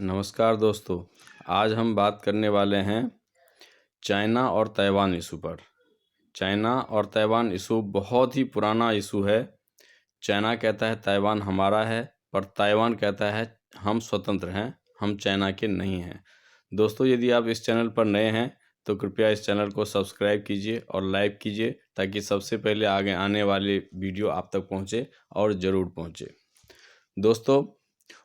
नमस्कार दोस्तों, आज हम बात करने वाले हैं चाइना और ताइवान इशू पर। चाइना और ताइवान इशू बहुत ही पुराना इशू है। चाइना कहता है ताइवान हमारा है, पर ताइवान कहता है हम स्वतंत्र हैं, हम चाइना के नहीं हैं। दोस्तों, यदि आप इस चैनल पर नए हैं तो कृपया इस चैनल को सब्सक्राइब कीजिए और लाइक कीजिए, ताकि सबसे पहले आगे आने वाले वीडियो आप तक पहुंचे और ज़रूर पहुंचे। दोस्तों,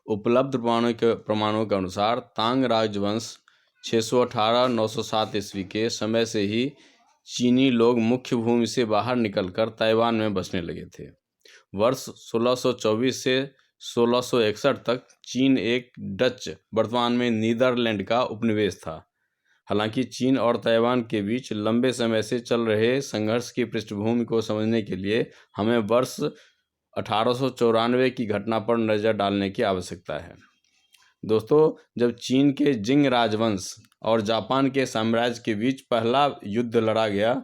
उपलब्ध प्रमाणों के अनुसार तांग राजवंश 618-907 ईस्वी के समय से ही चीनी लोग मुख्य भूमि से बाहर निकलकर ताइवान में बसने लगे थे। वर्ष 1624 से 1661 तक चीन एक डच, वर्तमान में नीदरलैंड का उपनिवेश था। हालांकि चीन और ताइवान के बीच लंबे समय से चल रहे संघर्ष की पृष्ठभूमि को समझने के लिए हमें वर्ष 1894 की घटना पर नज़र डालने की आवश्यकता है। दोस्तों, जब चीन के जिंग राजवंश और जापान के साम्राज्य के बीच पहला युद्ध लड़ा गया,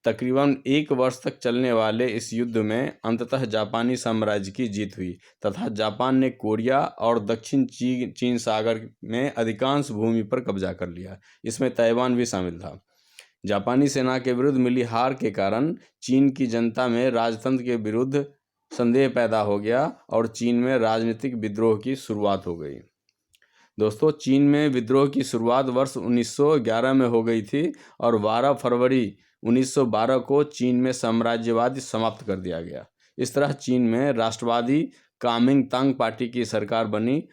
तकरीबन 1 वर्ष तक चलने वाले इस युद्ध में अंततः जापानी साम्राज्य की जीत हुई तथा जापान ने कोरिया और दक्षिण चीन सागर में अधिकांश भूमि पर कब्जा कर लिया। इसमें ताइवान भी शामिल था। जापानी सेना के विरुद्ध मिली हार के कारण चीन की जनता में राजतंत्र के विरुद्ध संदेह पैदा हो गया और चीन में राजनीतिक विद्रोह की शुरुआत हो गई। दोस्तों, चीन में विद्रोह की शुरुआत वर्ष 1911 में हो गई थी और 12 फरवरी 1912 को चीन में साम्राज्यवाद समाप्त कर दिया गया। इस तरह चीन में राष्ट्रवादी कामिंगतांग पार्टी की सरकार बनी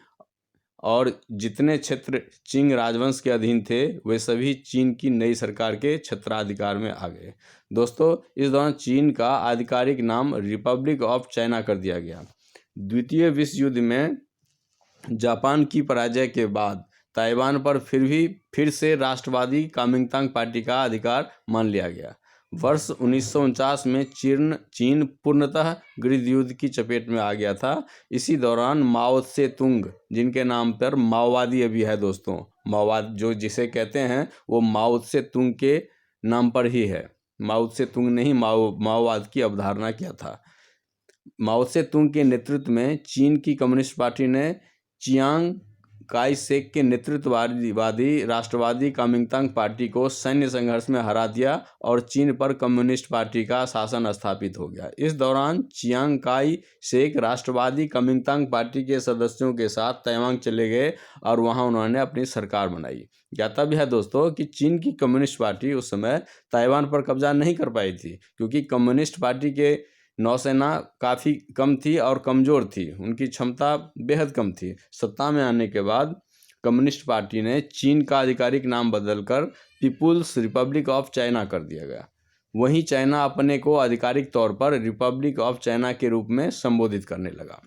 और जितने क्षेत्र चिंग राजवंश के अधीन थे वे सभी चीन की नई सरकार के क्षेत्राधिकार में आ गए। दोस्तों, इस दौरान चीन का आधिकारिक नाम रिपब्लिक ऑफ चाइना कर दिया गया। द्वितीय विश्व युद्ध में जापान की पराजय के बाद ताइवान पर फिर से राष्ट्रवादी कामिंगतांग पार्टी का अधिकार मान लिया गया। वर्ष 1949 में चीन पूर्णतः गृह युद्ध की चपेट में आ गया था। इसी दौरान माओ त्से तुंग, जिनके नाम पर माओवादी अभी है दोस्तों, माओवाद जो जिसे कहते हैं वो माओ त्से तुंग के नाम पर ही है। माओ त्से तुंग ने ही माओवाद की अवधारणा किया था। माओ त्से तुंग के नेतृत्व में चीन की कम्युनिस्ट पार्टी ने चियांग काई शेक के नेतृत्ववादी राष्ट्रवादी कामिंगतांग पार्टी को सैन्य संघर्ष में हरा दिया और चीन पर कम्युनिस्ट पार्टी का शासन स्थापित हो गया। इस दौरान चियांग काई शेक राष्ट्रवादी कामिंगतांग पार्टी के सदस्यों के साथ ताइवान चले गए और वहां उन्होंने अपनी सरकार बनाई। ज्ञातव्य है दोस्तों कि चीन की कम्युनिस्ट पार्टी उस समय ताइवान पर कब्जा नहीं कर पाई थी, क्योंकि कम्युनिस्ट पार्टी के नौसेना काफ़ी कम थी और कमज़ोर थी, उनकी क्षमता बेहद कम थी। सत्ता में आने के बाद कम्युनिस्ट पार्टी ने चीन का आधिकारिक नाम बदलकर पीपुल्स रिपब्लिक ऑफ चाइना कर दिया गया। वहीं चाइना अपने को आधिकारिक तौर पर रिपब्लिक ऑफ चाइना के रूप में संबोधित करने लगा।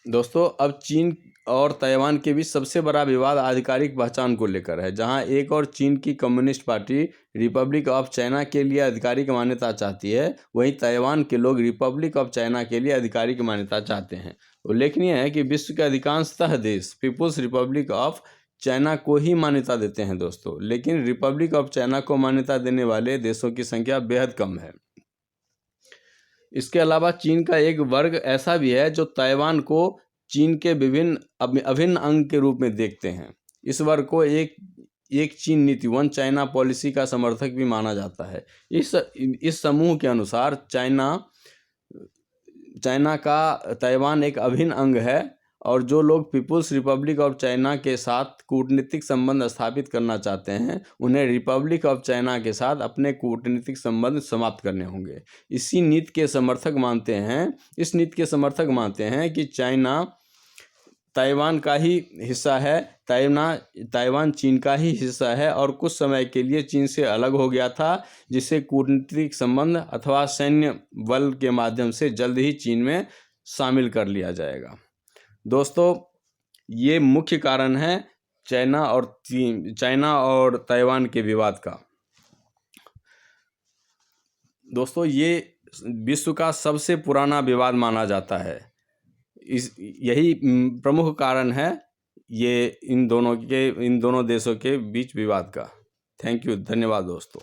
दोस्तों, अब चीन और ताइवान के बीच सबसे बड़ा विवाद आधिकारिक पहचान को लेकर है, जहां एक और चीन की communist party Republic of China के लिए आधिकारिक मान्यता चाहती है, वहीं ताइवान के लोग रिपब्लिक ऑफ चाइना के लिए आधिकारिक मान्यता चाहते हैं। उल्लेखनीय है कि विश्व के अधिकांशतः देश पीपुल्स रिपब्लिक ऑफ चाइना को ही मान्यता देते हैं दोस्तों, लेकिन रिपब्लिक ऑफ चाइना को मान्यता देने वाले देशों की संख्या बेहद कम है। इसके अलावा चीन का एक वर्ग ऐसा भी है जो ताइवान को चीन के विभिन्न अभिन्न अंग के रूप में देखते हैं। इस वर्ग को एक चीन नीति, वन चाइना पॉलिसी का समर्थक भी माना जाता है। इस समूह के अनुसार चाइना का ताइवान एक अभिन्न अंग है और जो लोग पीपुल्स रिपब्लिक ऑफ चाइना के साथ कूटनीतिक संबंध स्थापित करना चाहते हैं, उन्हें रिपब्लिक ऑफ चाइना के साथ अपने कूटनीतिक संबंध समाप्त करने होंगे। इस नीति के समर्थक मानते हैं कि चाइना ताइवान का ही हिस्सा है, ताइवान चीन का ही हिस्सा है और कुछ समय के लिए चीन से अलग हो गया था, जिसे कूटनीतिक संबंध अथवा सैन्य बल के माध्यम से जल्द ही चीन में शामिल कर लिया जाएगा। दोस्तों, ये मुख्य कारण है चाइना और ताइवान के विवाद का। दोस्तों, ये विश्व का सबसे पुराना विवाद माना जाता है। यही प्रमुख कारण है ये इन दोनों देशों के बीच विवाद का। थैंक यू, धन्यवाद दोस्तों।